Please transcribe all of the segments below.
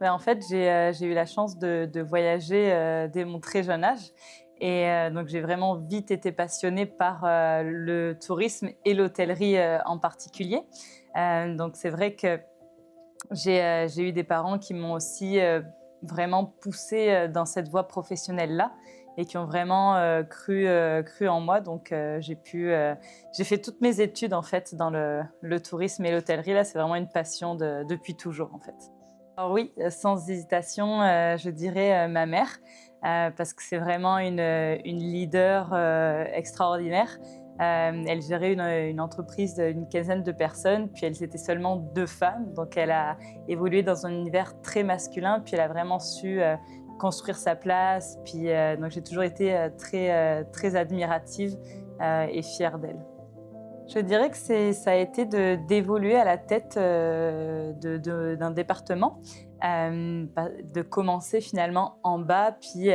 En fait, j'ai eu la chance de voyager dès mon très jeune âge. Et donc, j'ai vraiment vite été passionnée par le tourisme et l'hôtellerie en particulier. Donc, c'est vrai que j'ai eu des parents qui m'ont aussi vraiment poussée dans cette voie professionnelle-là et qui ont vraiment cru en moi. Donc, j'ai fait toutes mes études en fait dans le tourisme et l'hôtellerie. Là, c'est vraiment une passion depuis toujours en fait. Alors oui, sans hésitation, je dirais ma mère, parce que c'est vraiment une leader extraordinaire. Elle gérait une entreprise d'une quinzaine de personnes, puis elles étaient seulement 2 femmes, donc elle a évolué dans un univers très masculin, puis elle a vraiment su construire sa place, puis donc j'ai toujours été très admirative et fière d'elle. Je dirais que ça a été d'évoluer à la tête d'un département, de commencer finalement en bas, puis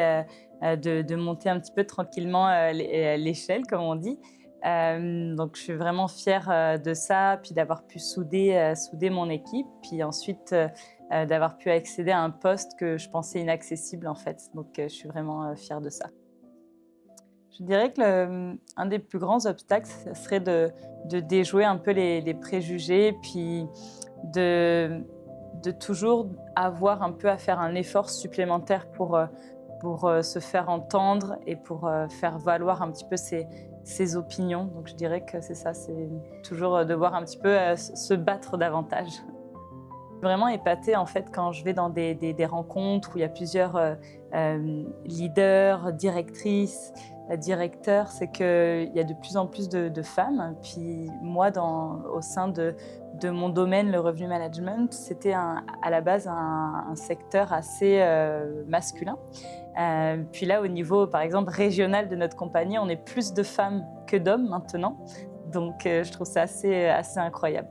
de monter un petit peu tranquillement l'échelle, comme on dit. Donc je suis vraiment fière de ça, puis d'avoir pu souder mon équipe, puis ensuite d'avoir pu accéder à un poste que je pensais inaccessible en fait. Donc je suis vraiment fière de ça. Je dirais que un des plus grands obstacles, ça serait de déjouer un peu les préjugés, puis de, de toujours avoir un peu à faire un effort supplémentaire pour se faire entendre et pour faire valoir un petit peu ses opinions. Donc je dirais que c'est ça, c'est toujours devoir un petit peu se battre davantage. Vraiment épatée en fait quand je vais dans des rencontres où il y a plusieurs leaders, directrices, directeurs, c'est qu'il y a de plus en plus de femmes. Puis moi, au sein de mon domaine, le revenu management, c'était à la base un secteur assez masculin. Puis là, au niveau, par exemple, régional de notre compagnie, on est plus de femmes que d'hommes maintenant. Donc je trouve ça assez incroyable.